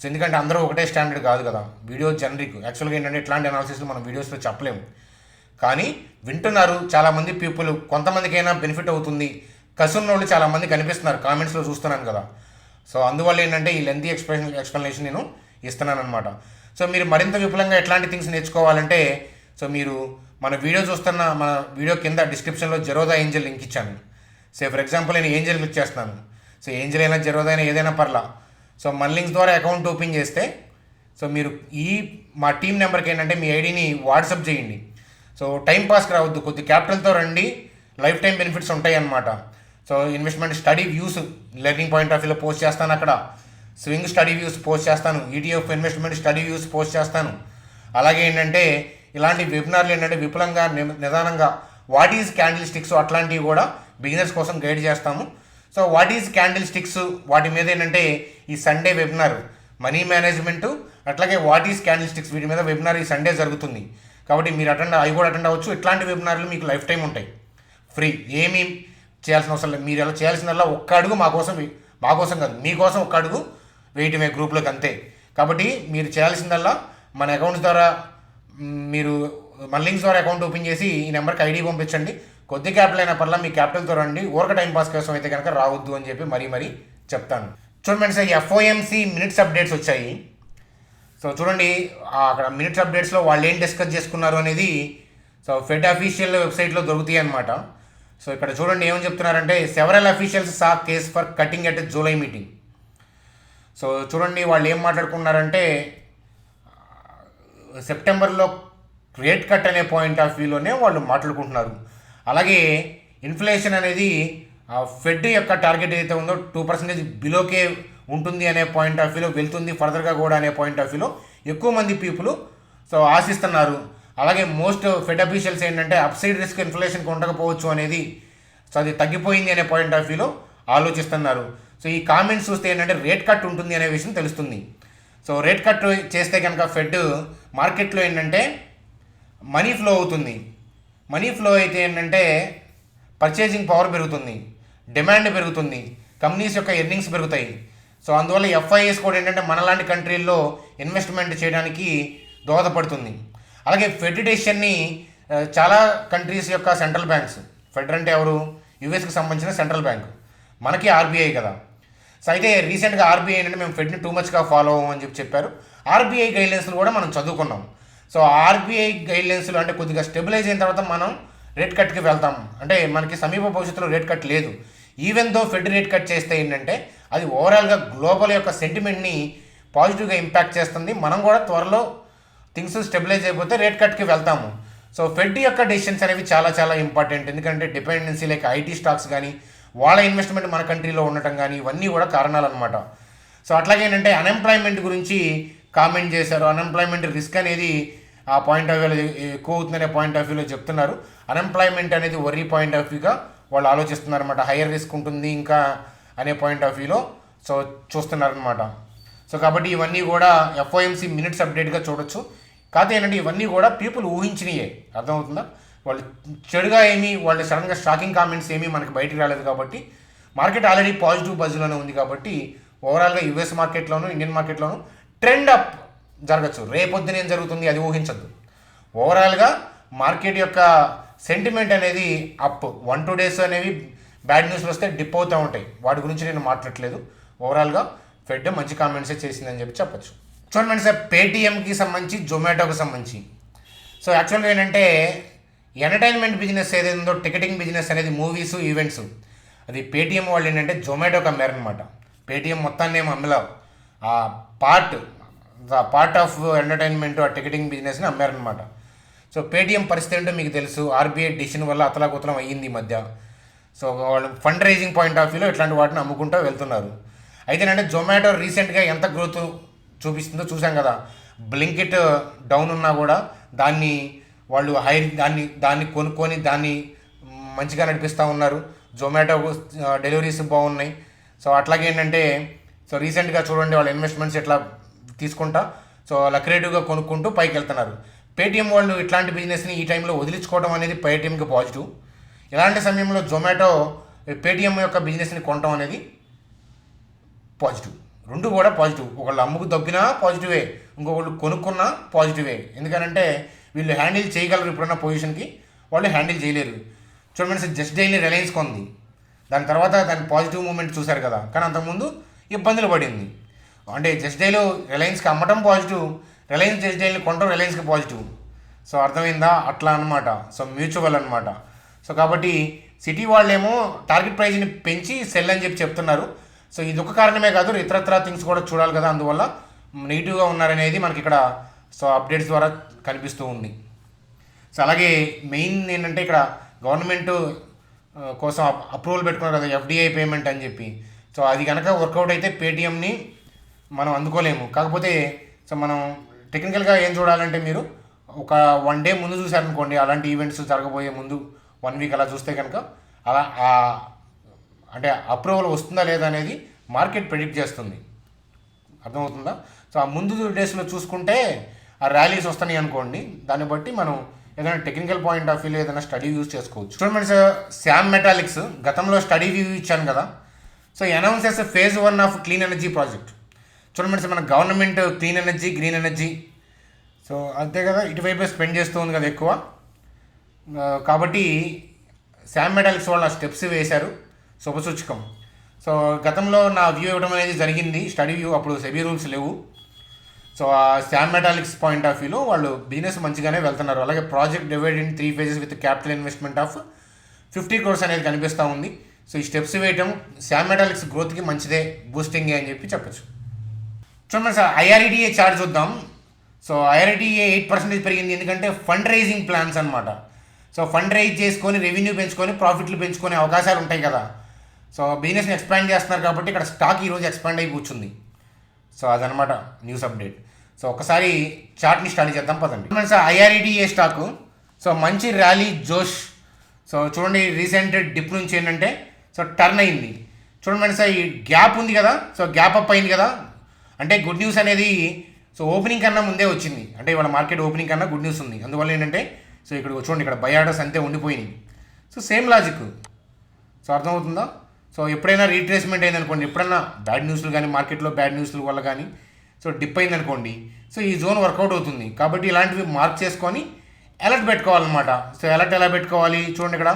సో ఎందుకంటే అందరూ ఒకటే స్టాండర్డ్ కాదు కదా, వీడియో జనరిక్. యాక్చువల్గా ఏంటంటే ఇట్లాంటి అనాలిసిస్లు మనం వీడియోస్లో చెప్పలేము, కానీ వింటున్నారు చాలామంది పీపుల్, కొంతమందికైనా బెనిఫిట్ అవుతుంది. కసున్న వాళ్ళు చాలామంది కనిపిస్తున్నారు, కామెంట్స్లో చూస్తున్నాను కదా. సో అందువల్ల ఏంటంటే ఈ లెంతీ ఎక్స్ప్లెనేషన్ నేను ఇస్తున్నాను అనమాట. సో మీరు మరింత విపులంగా ఎట్లాంటి థింగ్స్ నేర్చుకోవాలంటే, సో మీరు మన వీడియో కింద డిస్క్రిప్షన్లో జెరోదా ఏంజల్ లింక్ ఇచ్చాను. సో ఫర్ ఎగ్జాంపుల్ నేను ఏంజల్ క్లిక్ చేస్తున్నాను. సో ఏంజల్ అయినా జెరోదా అయినా ఏదైనా పర్లా. సో మన లింక్స్ ద్వారా అకౌంట్ ఓపెన్ చేస్తే సో మీరు మా టీం నెంబర్కి ఏంటంటే మీ ఐడిని వాట్సాప్ చేయండి. సో టైం పాస్కి రావద్దు, కొద్ది క్యాపిటల్తో రండి, లైఫ్ టైం బెనిఫిట్స్ ఉంటాయి అన్నమాట. So investment study views learning point of వ్యూలో పోస్ట్ చేస్తాను, అక్కడ స్వింగ్ స్టడీ వ్యూస్ పోస్ట్ చేస్తాను, ETF investment study views post చేస్తాను. అలాగే ఏంటంటే ఇలాంటి వెబినార్లు ఏంటంటే విపులంగా నిదానంగా వాట్ ఈజ్ క్యాండిల్ స్టిక్స్ అట్లాంటివి కూడా బిగినర్స్ కోసం గైడ్ చేస్తాము. So what is candle sticks వాటి మీద ఏంటంటే ఈ సండే వెబినార్ మనీ మేనేజ్మెంటు, అట్లాగే వాట్ ఈజ్ క్యాండిల్ స్టిక్స్ వీటి మీద వెబినార్ ఈ సండే జరుగుతుంది. కాబట్టి మీరు అవి కూడా అటెండ్ అవ్వచ్చు. ఇట్లాంటి వెబినార్లు మీకు లైఫ్ టైం ఉంటాయి, ఫ్రీ, ఏమీ చేయాల్సిన అవసరం లేదు. మీరు ఎలా చేయాల్సిందల్లా ఒక్క అడుగు మా కోసం కాదు, మీకోసం ఒక్క అడుగు వేయటమే గ్రూప్లోకి, అంతే. కాబట్టి మీరు చేయాల్సిందల్లా మన అకౌంట్స్ ద్వారా మీరు మన లింక్స్ ద్వారా అకౌంట్ ఓపెన్ చేసి ఈ నెంబర్కి ఐడి పంపించండి. కొద్ది క్యాపిటల్ అయినా పర్లా మీ క్యాపిటల్తో రండి, ఊరక టైం పాస్ కోసం అయితే కనుక రావద్దు అని చెప్పి మరీ చెప్తాను. చూడండి సార్, ఎఫ్ఓఎంసి మినిట్స్ అప్డేట్స్ వచ్చాయి. సో చూడండి, అక్కడ మినిట్స్ అప్డేట్స్లో వాళ్ళు ఏం డిస్కస్ చేసుకున్నారు అనేది సో ఫెడ్ అఫీషియల్ వెబ్సైట్లో దొరుకుతాయి అన్నమాట. సో ఇక్కడ చూడండి ఏమని చెప్తున్నారంటే, several officials saw case for cutting at July meeting. So చూడండి వాళ్ళు ఏం మాట్లాడుకున్నారంటే, సెప్టెంబర్లో రేట్ కట్ అనే పాయింట్ ఆఫ్ వ్యూలోనే వాళ్ళు మాట్లాడుకుంటున్నారు. అలాగే ఇన్ఫ్లేషన్ అనేది ఫెడ్ యొక్క టార్గెట్ ఏదైతే ఉందో 2% బిలోకే ఉంటుంది అనే పాయింట్ ఆఫ్ వ్యూలో వెళ్తుంది ఫర్దర్గా కూడా అనే పాయింట్ ఆఫ్ వ్యూలో ఎక్కువ మంది పీపుల్ సో ఆశిస్తున్నారు. అలాగే మోస్ట్ ఫెడ్ అఫీషియల్స్ ఏంటంటే అప్సైడ్ రిస్క్ ఇన్ఫ్లేషన్కి ఉండకపోవచ్చు అనేది, సో అది తగ్గిపోయింది అనే పాయింట్ ఆఫ్ వ్యూలో ఆలోచిస్తున్నారు. సో ఈ కామెంట్స్ చూస్తే ఏంటంటే రేట్ కట్ ఉంటుంది అనే విషయం తెలుస్తుంది. సో రేట్ కట్ చేస్తే కనుక ఫెడ్ మార్కెట్లో ఏంటంటే మనీ ఫ్లో అవుతుంది. మనీ ఫ్లో అయితే ఏంటంటే పర్చేసింగ్ పవర్ పెరుగుతుంది, డిమాండ్ పెరుగుతుంది, కంపెనీస్ యొక్క ఎర్నింగ్స్ పెరుగుతాయి. సో అందువల్ల ఎఫ్ఐఎస్ కూడా ఏంటంటే మనలాంటి కంట్రీల్లో ఇన్వెస్ట్మెంట్ చేయడానికి దోహదపడుతుంది. అలాగే ఫెడ్ డెసిషన్ని చాలా కంట్రీస్ యొక్క సెంట్రల్ బ్యాంక్స్, ఫెడ్ అంటే ఎవరు, యూఎస్కి సంబంధించిన సెంట్రల్ బ్యాంక్, మనకి ఆర్బీఐ కదా. సో అయితే రీసెంట్గా ఆర్బీఐ ఏంటంటే మేము ఫెడ్ని టూ మచ్గా ఫాలో అవ్వమని చెప్పారు. ఆర్బీఐ గైడ్లైన్స్లు కూడా మనం చదువుకున్నాం. సో ఆర్బీఐ గైడ్లైన్స్లు అంటే కొద్దిగా స్టెబిలైజ్ అయిన తర్వాత మనం రేట్ కట్కి వెళ్తాం. అంటే మనకి సమీప భవిష్యత్తులో రేట్ కట్ లేదు. Even though fed rate cut చేస్తే ఏంటంటే అది ఓవరాల్గా గ్లోబల్ యొక్క సెంటిమెంట్ని పాజిటివ్గా ఇంపాక్ట్ చేస్తుంది. మనం కూడా త్వరలో థింగ్స్ స్టెబిలైజ్ అయిపోతే రేట్ కట్కి వెళ్తాము. సో ఫెడ్ యొక్క డెసిషన్స్ అనేవి చాలా చాలా ఇంపార్టెంట్. ఎందుకంటే డిపెండెన్సీ లైక్ ఐటీ స్టాక్స్ కానీ వాళ్ళ ఇన్వెస్ట్మెంట్ మన కంట్రీలో ఉండటం కానీ ఇవన్నీ కూడా కారణాలు అనమాట. సో అట్లాగే ఏంటంటే అన్ఎంప్లాయ్మెంట్ గురించి కామెంట్ చేశారు. అన్ఎంప్లాయ్మెంట్ రిస్క్ అనేది ఆ పాయింట్ ఆఫ్ వ్యూలో ఎక్కువ అవుతుందనే పాయింట్ ఆఫ్ వ్యూలో చెప్తున్నారు. అన్ఎంప్లాయ్మెంట్ అనేది వర్రీ పాయింట్ ఆఫ్ వ్యూగా వాళ్ళు ఆలోచిస్తున్నారు అనమాట. హైయర్ రిస్క్ ఉంటుంది ఇంకా అనే పాయింట్ ఆఫ్ వ్యూలో సో చూస్తున్నారనమాట. సో కాబట్టి ఇవన్నీ కూడా ఎఫ్ఓఎంసీ మినిట్స్ అప్డేట్గా చూడొచ్చు. కాకపోతే ఏంటంటే ఇవన్నీ కూడా పీపుల్ ఊహించినయే, అర్థమవుతుందా? వాళ్ళు చెడుగా ఏమీ వాళ్ళు సడన్గా షాకింగ్ కామెంట్స్ ఏమీ మనకి బయటికి రాలేదు కాబట్టి మార్కెట్ ఆల్రెడీ పాజిటివ్ బజ్లోనే ఉంది. కాబట్టి ఓవరాల్గా యుఎస్ మార్కెట్లోను ఇండియన్ మార్కెట్లోను ట్రెండ్ అప్ జరగచ్చు. రేపొద్దున ఏం జరుగుతుంది అది ఊహించద్దు. ఓవరాల్గా మార్కెట్ యొక్క సెంటిమెంట్ అనేది అప్. 1-2 డేస్ అనేవి బ్యాడ్ న్యూస్లు వస్తే డిప్ అవుతూ ఉంటాయి. వాటి గురించి నేను మాట్లాడట్లేదు. ఓవరాల్గా ఫెడ్ మంచి కామెంట్సే చేసిందని చెప్పచ్చు. చూడండి సార్, పేటీఎంకి సంబంధించి జొమాటోకి సంబంధించి సో యాక్చువల్గా ఏంటంటే ఎంటర్టైన్మెంట్ బిజినెస్ ఏదైందో టికెటింగ్ బిజినెస్ అనేది మూవీస్ ఈవెంట్స్ అది పేటీఎం వాళ్ళు ఏంటంటే జొమాటోకి అమ్మారనమాట. పేటీఎం మొత్తాన్ని ఏమో అమ్మలా, ఆ పార్ట్ ఆఫ్ ఎంటర్టైన్మెంట్ ఆ టికెటింగ్ బిజినెస్ని అమ్మారనమాట. సో పేటీఎం పరిస్థితి ఏంటో మీకు తెలుసు. ఆర్బీఐ డిసిషన్ వల్ల అతలాకుతలం అయ్యింది ఈ మధ్య. సో వాళ్ళు ఫండ్ రైజింగ్ పాయింట్ ఆఫ్ వ్యూలో ఇట్లాంటి వాటిని అమ్ముకుంటూ వెళ్తున్నారు. అయితే అంటే జొమాటో రీసెంట్గా ఎంత గ్రోత్ చూపిస్తుందో చూసాం కదా. బ్లింకిట్ డౌన్ ఉన్నా కూడా దాన్ని వాళ్ళు దాన్ని కొనుక్కొని దాన్ని మంచిగా నడిపిస్తూ ఉన్నారు. జొమాటో డెలివరీస్ బాగున్నాయి. సో అట్లాగే ఏంటంటే సో రీసెంట్గా చూడండి వాళ్ళ ఇన్వెస్ట్మెంట్స్ ఎట్లా తీసుకుంటా సో లక్రేటివ్గా కొనుక్కుంటూ పైకి వెళ్తున్నారు. పేటీఎం వాళ్ళు ఇట్లాంటి బిజినెస్ని ఈ టైంలో వదిలించుకోవడం అనేది పేటీఎంకి పాజిటివ్. ఇలాంటి సమయంలో జొమాటో పేటీఎం యొక్క బిజినెస్ని కొనడం అనేది పాజిటివ్. రెండు కూడా పాజిటివ్. ఒకళ్ళు అమ్ముకు తగ్గినా పాజిటివే, ఇంకొకళ్ళు కొనుక్కున్నా పాజిటివే. ఎందుకనంటే వీళ్ళు హ్యాండిల్ చేయగలరు. ఇప్పుడున్న పొజిషన్కి వాళ్ళు హ్యాండిల్ చేయలేరు. చూడండి, జస్ట్ డైలీ రిలయన్స్ కొంది, దాని తర్వాత దాని పాజిటివ్ మూమెంట్ చూశారు కదా. కానీ అంతకుముందు ఇబ్బందులు పడింది. అంటే జస్ట్ డైలో రిలయన్స్కి అమ్మటం పాజిటివ్, రిలయన్స్ జస్ట్ డైల్ని కొనడం రిలయన్స్కి పాజిటివ్. సో అర్థమైందా? అట్లా అనమాట. సో మ్యూచువల్ అనమాట. సో కాబట్టి సిటీ వాళ్ళేమో టార్గెట్ ప్రైజ్ని పెంచి సెల్ అని చెప్తున్నారు. సో ఇది ఒక కారణమే కాదు, ఇతరత్ర థింగ్స్ కూడా చూడాలి కదా. అందువల్ల నెగిటివ్గా ఉన్నారనేది మనకి ఇక్కడ సో అప్డేట్స్ ద్వారా కనిపిస్తూ ఉంది. సో అలాగే మెయిన్ ఏంటంటే ఇక్కడ గవర్నమెంట్ కోసం అప్రూవల్ పెట్టుకున్నారు కదా ఎఫ్డిఐ పేమెంట్ అని చెప్పి. సో అది కనుక వర్కౌట్ అయితే పేటీఎంని మనం అందుకోలేము. కాకపోతే సో మనం టెక్నికల్గా ఏం చూడాలంటే మీరు ఒక 1 డే ముందు చూసారనుకోండి, అలాంటి ఈవెంట్స్ జరగబోయే ముందు 1 వీక్ అలా చూస్తే కనుక అలా అంటే అప్రూవల్ వస్తుందా లేదా అనేది మార్కెట్ ప్రెడిక్ట్ చేస్తుంది. అర్థమవుతుందా? సో ఆ ముందు డేస్లో చూసుకుంటే ఆ ర్యాలీస్ వస్తున్నాయి అనుకోండి, దాన్ని బట్టి మనం ఏదైనా టెక్నికల్ పాయింట్ ఆఫ్ వ్యూలో ఏదైనా స్టడీ యూజ్ చేసుకోవచ్చు. చూడండి సార్, శామ్ మెటాలిక్స్ గతంలో స్టడీ వ్యూ ఇచ్చాను కదా. So announces phase 1 of clean energy project. చూడండి సార్, మన government clean energy, green energy so అంతే కదా, ఇటువైపే స్పెండ్ చేస్తూ ఉంది కదా ఎక్కువ. కాబట్టి శామ్ మెటాలిక్స్ వాళ్ళ స్టెప్స్ వేశారు శుభసూచకం. సో గతంలో నా వ్యూ ఇవ్వడం అనేది జరిగింది, స్టడీ వ్యూ. అప్పుడు సెబీ రూల్స్ లేవు. సో ఆ శామ్ మెటాలిక్స్ పాయింట్ ఆఫ్ వ్యూలో వాళ్ళు బిజినెస్ మంచిగానే వెళ్తున్నారు. అలాగే project divide in 3 phases with capital investment of 50 crores అనేది కనిపిస్తూ ఉంది. సో ఈ స్టెప్స్ వేయటం శామ్ మెటాలిక్స్ గ్రోత్కి మంచిదే, బూస్టింగ్ అని చెప్పచ్చు. చూడండి సార్, ఐఆర్ఈడిఏ చార్ట్ చూద్దాం. సో ఐఆర్ఈడిఏ 8% పెరిగింది. ఎందుకంటే ఫండ్ రైజింగ్ ప్లాన్స్ అనమాట. సో ఫండ్ రైజ్ చేసుకొని రెవెన్యూ పెంచుకొని ప్రాఫిట్లు పెంచుకునే అవకాశాలు ఉంటాయి కదా. సో బిజినెస్ని ఎక్స్పాండ్ చేస్తున్నారు కాబట్టి ఇక్కడ స్టాక్ ఈరోజు ఎక్స్పాండ్ అయి కూర్చుంది. సో అదనమాట న్యూస్ అప్డేట్. సో ఒకసారి చార్ట్ని స్టడీ చేద్దాం పదండి. సార్ ఐఆర్ఈడిఏ స్టాకు సో మంచి ర్యాలీ జోష్. సో చూడండి, రీసెంట్ డిప్ నుంచి ఏంటంటే సో టర్న్ అయింది. చూడండి సార్, ఈ గ్యాప్ ఉంది కదా, సో గ్యాప్ అప్ అయింది కదా. అంటే గుడ్ న్యూస్ అనేది సో ఓపెనింగ్ కన్నా ముందే వచ్చింది. అంటే ఇవాళ మార్కెట్ ఓపెనింగ్ కన్నా గుడ్ న్యూస్ ఉంది. అందువల్ల ఏంటంటే సో ఇక్కడ చూడండి, ఇక్కడ బై ఆర్డర్స్ అంతే ఉండిపోయినాయి. So same logic. సో అర్థమవుతుందా? సో ఎప్పుడైనా రీట్రేస్మెంట్ అయిందనుకోండి, ఎప్పుడైనా బ్యాడ్ న్యూస్లు కానీ మార్కెట్లో బ్యాడ్ న్యూస్ల వల్ల కానీ సో డిప్ అయిందనుకోండి, సో ఈ జోన్ వర్కౌట్ అవుతుంది. కాబట్టి ఇలాంటివి మార్క్ చేసుకొని అలర్ట్ పెట్టుకోవాలన్నమాట. సో అలర్ట్ ఎలా పెట్టుకోవాలి చూడండి ఇక్కడ.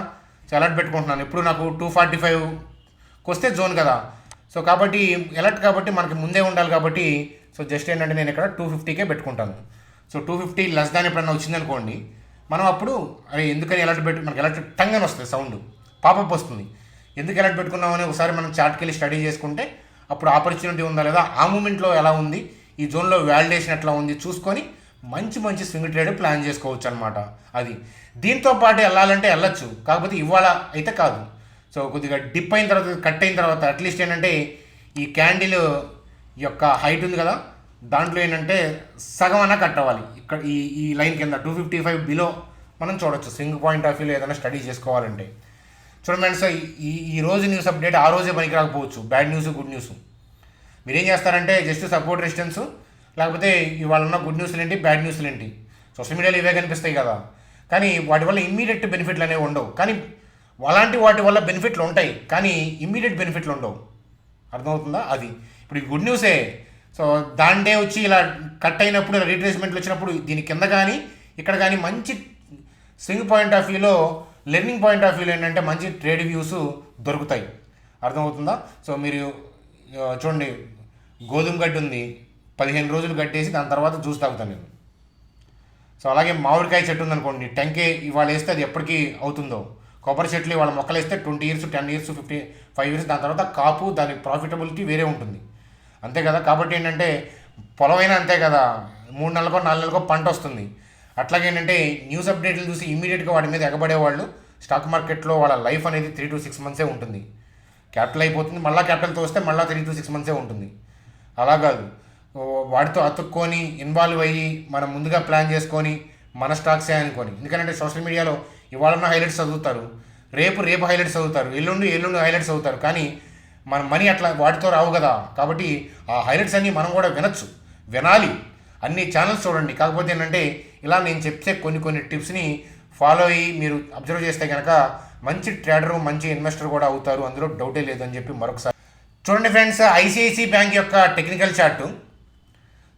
సో అలర్ట్ పెట్టుకుంటున్నాను. ఇప్పుడు నాకు 245 వస్తే జోన్ కదా. సో కాబట్టి అలర్ట్ కాబట్టి మనకి ముందే ఉండాలి కాబట్టి సో జస్ట్ ఏంటంటే నేను ఇక్కడ 250కే పెట్టుకుంటాను. సో 250 లెస్ దాన్ ఎప్పుడన్నా వచ్చిందనుకోండి, మనం అప్పుడు అరే ఎందుకని అలర్ట్ మనకి అలర్ట్ టంగ్ అని వస్తుంది, సౌండ్ పాపప్ వస్తుంది. ఎందుకు అలర్ట్ పెట్టుకున్నామని ఒకసారి మనం చార్ట్కి వెళ్ళి స్టడీ చేసుకుంటే అప్పుడు ఆపర్చునిటీ ఉందా లేదా, ఆ మూమెంట్లో ఎలా ఉంది, ఈ జోన్లో వాలిడేషన్ ఎట్లా ఉంది చూసుకొని మంచి స్వింగ్ ట్రేడ్ ప్లాన్ చేసుకోవచ్చు అనమాట. అది దీంతో పాటు వెళ్ళాలంటే వెళ్ళచ్చు, కాకపోతే ఇవాళ అయితే కాదు. సో కొద్దిగా డిప్ అయిన తర్వాత కట్ అయిన తర్వాత అట్లీస్ట్ ఏంటంటే ఈ క్యాండిల్ యొక్క హైట్ ఉంది కదా, దాంట్లో ఏంటంటే సగం అన్నా కట్ అవ్వాలి. ఇక్కడ ఈ లైన్ కింద 255 బిలో మనం చూడొచ్చు స్వింగ్ పాయింట్ ఆఫ్ వ్యూలో ఏదైనా స్టడీ చేసుకోవాలంటే. చూడండి ఫ్రెండ్స్, ఈ రోజు న్యూస్ అప్డేట్ ఆ రోజే పనికి రాకపోవచ్చు. Bad news, good news. మీరేం చేస్తారంటే జస్ట్ సపోర్ట్ రెసిస్టెన్స్, లేకపోతే ఇవాళ ఉన్న గుడ్ న్యూస్లు ఏంటి, బ్యాడ్ న్యూస్లు ఏంటి, సోషల్ మీడియాలో ఇవే కనిపిస్తాయి కదా. కానీ వాటి వల్ల ఇమ్మీడియట్ బెనిఫిట్లు అనేవి ఉండవు. కానీ అలాంటి వాటి వల్ల బెనిఫిట్లు ఉంటాయి, కానీ ఇమ్మీడియట్ బెనిఫిట్లు ఉండవు. అర్థమవుతుందా? అది ఇప్పుడు ఈ గుడ్ న్యూసే. సో దాండే వచ్చి ఇలా కట్ అయినప్పుడు, ఇలా రీట్రేస్మెంట్లు వచ్చినప్పుడు దీని కింద కానీ ఇక్కడ కానీ మంచి స్వింగ్ పాయింట్ ఆఫ్ వ్యూలో, లెర్నింగ్ పాయింట్ ఆఫ్ వ్యూలో ఏంటంటే మంచి ట్రేడ్ వ్యూస్ దొరుకుతాయి. అర్థమవుతుందా? సో మీరు చూడండి, గోధుమ గడ్డి ఉంది, 15 రోజులు కట్టేసి దాని తర్వాత జ్యూస్ తాగుతాను నేను. సో అలాగే మామిడికాయ చెట్టు ఉందనుకోండి, టెంకే ఇవాళ వేస్తే అది ఎప్పటికీ అవుతుందో. కొబ్బరి చెట్లు వాళ్ళ మొక్కలు వేస్తే 20 years, 10 years, 55 years, దాని తర్వాత కాపు, దాని ప్రాఫిటబిలిటీ వేరే ఉంటుంది. అంతే కదా. కాబట్టి ఏంటంటే పొలమైనా అంతే కదా, 3 నెలలకో 4 నెలలకో పంట వస్తుంది. అట్లాగే ఏంటంటే న్యూస్ అప్డేట్లు చూసి ఇమ్మీడియట్గా వాటి మీద ఎగబడేవాళ్ళు స్టాక్ మార్కెట్లో వాళ్ళ లైఫ్ అనేది 3 to 6 months ఉంటుంది. క్యాపిటల్ అయిపోతుంది, మళ్ళీ క్యాపిటల్తో వస్తే మళ్ళీ 3 to 6 months ఉంటుంది. అలా కాదు, వాటితో అతుక్కొని ఇన్వాల్వ్ అయ్యి మనం ముందుగా ప్లాన్ చేసుకొని మన స్టాక్సే అనుకొని. ఎందుకంటే సోషల్ మీడియాలో ఇవాళ హైలైట్స్ చదువుతారు, రేపు హైలైట్స్ చదువుతారు, ఎల్లుండి హైలైట్స్ చదువుతారు. కానీ మన మనీ అట్లా వాటితో రావు కదా. కాబట్టి ఆ హైలైట్స్ అన్నీ మనం కూడా వినాలి. అన్ని ఛానల్స్ చూడండి. కాకపోతే ఏంటంటే ఇలా నేను చెప్తే కొన్ని టిప్స్ని ఫాలో అయ్యి మీరు అబ్జర్వ్ చేస్తే కనుక మంచి ట్రేడరు, మంచి ఇన్వెస్టర్ కూడా అవుతారు, అందులో డౌటే లేదని చెప్పి మరొకసారి చూడండి ఫ్రెండ్స్. ఐసిఐసిఐ బ్యాంక్ యొక్క టెక్నికల్ చార్టు.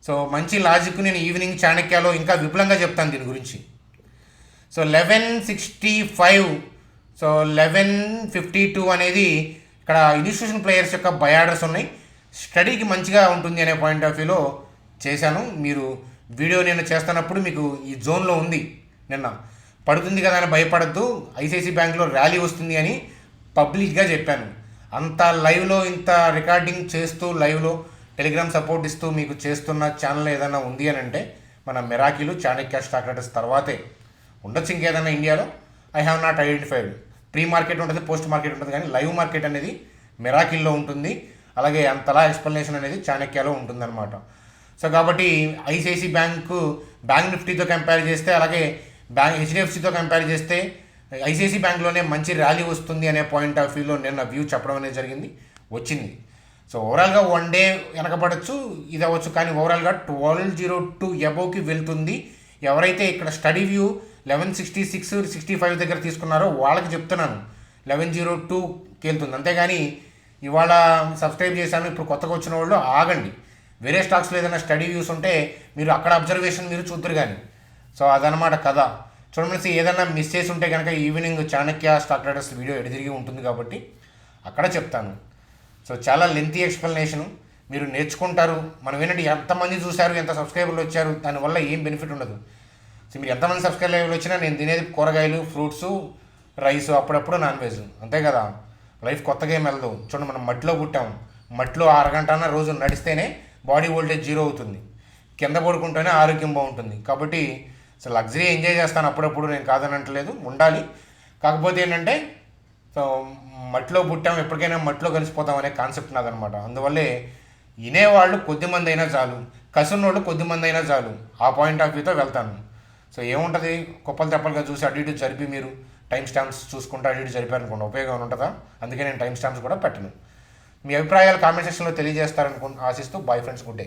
సో మంచి లాజిక్ నేను ఈవినింగ్ చాణక్యాలో ఇంకా విపులంగా చెప్తాను దీని గురించి. సో 1165, సో 1152 అనేది ఇక్కడ ఇన్స్టిట్యూషన్ ప్లేయర్స్ యొక్క బై ఆర్డర్స్ ఉన్నాయి. స్టడీకి మంచిగా ఉంటుంది అనే పాయింట్ ఆఫ్ వ్యూలో చేశాను. మీరు వీడియో నేను చేస్తున్నప్పుడు మీకు ఈ జోన్లో ఉంది. నిన్న పడుతుంది కదా అని భయపడద్దు, ఐసిఐసిఐ బ్యాంక్లో ర్యాలీ వస్తుంది అని పబ్లిక్గా చెప్పాను. అంత లైవ్లో ఇంత రికార్డింగ్ చేస్తూ లైవ్లో టెలిగ్రామ్ సపోర్ట్ ఇస్తూ మీకు చేస్తున్న ఛానల్ ఏదైనా ఉంది అని అంటే మన మిరాకిలు, చాణక్య స్టాక్ ట్రేడర్స్ తర్వాతే ఉండొచ్చు ఇంకేదైనా ఇండియాలో. I have not identified. Pre market ఉంటుంది, పోస్ట్ మార్కెట్ ఉంటుంది, కానీ లైవ్ మార్కెట్ అనేది మిరాకిల్లో ఉంటుంది. అలాగే అంతలా ఎక్స్ప్లెనేషన్ అనేది చాణక్యలో ఉంటుందన్నమాట. సో కాబట్టి ఐసిఐసిఐ బ్యాంక్ నిఫ్టీతో కంపేర్ చేస్తే, అలాగే హెచ్డిఎఫ్సితో కంపేర్ చేస్తే ఐసిఐసిఐ బ్యాంక్లోనే మంచి ర్యాలీ వస్తుంది అనే పాయింట్ ఆఫ్ వ్యూలో నిన్న వ్యూ చెప్పడం అనేది జరిగింది, వచ్చింది. సో ఓవరాల్గా 1 day వెనకబడచ్చు, ఇది అవ్వచ్చు, కానీ ఓవరాల్గా 1202 అబోవ్కి వెళ్తుంది. ఎవరైతే ఇక్కడ స్టడీ వ్యూ 1166, 65 దగ్గర తీసుకున్నారో వాళ్ళకి చెప్తున్నాను 1102కి వెళ్తుంది. అంతేగాని ఇవాళ సబ్స్క్రైబ్ చేశాను ఇప్పుడు కొత్తగా వచ్చిన వాళ్ళు ఆగండి. వేరే స్టాక్స్లో ఏదైనా స్టడీ వ్యూస్ ఉంటే మీరు అక్కడ అబ్జర్వేషన్ మీరు చూద్దరు కానీ. సో అదనమాట కథ. చూడమని ఏదైనా మిస్ చేసి ఉంటే కనుక evening Chanakya stock traders video ఎడదిరిగి ఉంటుంది కాబట్టి అక్కడ చెప్తాను. సో చాలా లెంతీ ఎక్స్ప్లెనేషను, మీరు నేర్చుకుంటారు. మనం ఏంటంటే ఎంతమంది చూశారు, ఎంత సబ్స్క్రైబర్లు వచ్చారు, దానివల్ల ఏం బెనిఫిట్ ఉండదు. సో మీరు ఎంతమంది సబ్స్క్రైబర్లు వచ్చినా నేను తినేది కూరగాయలు, ఫ్రూట్స్, రైస్, అప్పుడప్పుడు నాన్ వెజ్, అంతే కదా. లైఫ్ కొత్తగా ఏం వెళ్ళదు. చూడండి, మనం మట్టిలో పుట్టాం. మట్టిలో 6 గంటల రోజు నడిస్తేనే బాడీ వోల్టేజ్ 0 అవుతుంది, కింద పడుకుంటేనే ఆరోగ్యం బాగుంటుంది. కాబట్టి సో లగ్జరీ ఎంజాయ్ చేస్తాను అప్పుడప్పుడు, నేను కాదనట్లేదు, ఉండాలి. కాకపోతే ఏంటంటే సో మట్టిలో పుట్టాం, ఎప్పటికైనా మట్టిలో కలిసిపోతాం అనే కాన్సెప్ట్ నాదనమాట. అందువల్లే వినేవాళ్ళు కొద్దిమంది అయినా చాలు, కసున్నోళ్ళు కొద్దిమంది అయినా చాలు, ఆ పాయింట్ ఆఫ్ వ్యూతో వెళ్తాను. సో ఏముంటుంది, కుప్పలు తెప్పలుగా చూసి అటు ఇటు జరిపి మీరు టైం స్టాంప్స్ చూసుకుంటూ అటు ఇటు జరిపారనుకోండి, ఉపయోగం ఉంటుందా? అందుకే నేను టైం స్టాంప్స్ కూడా పెట్టను. మీ అభిప్రాయాలు కామెంట్ సెక్షన్లో తెలియజేస్తారనుకుంటూ ఆశిస్తూ, బాయ్ ఫ్రెండ్స్, గుడ్ డే.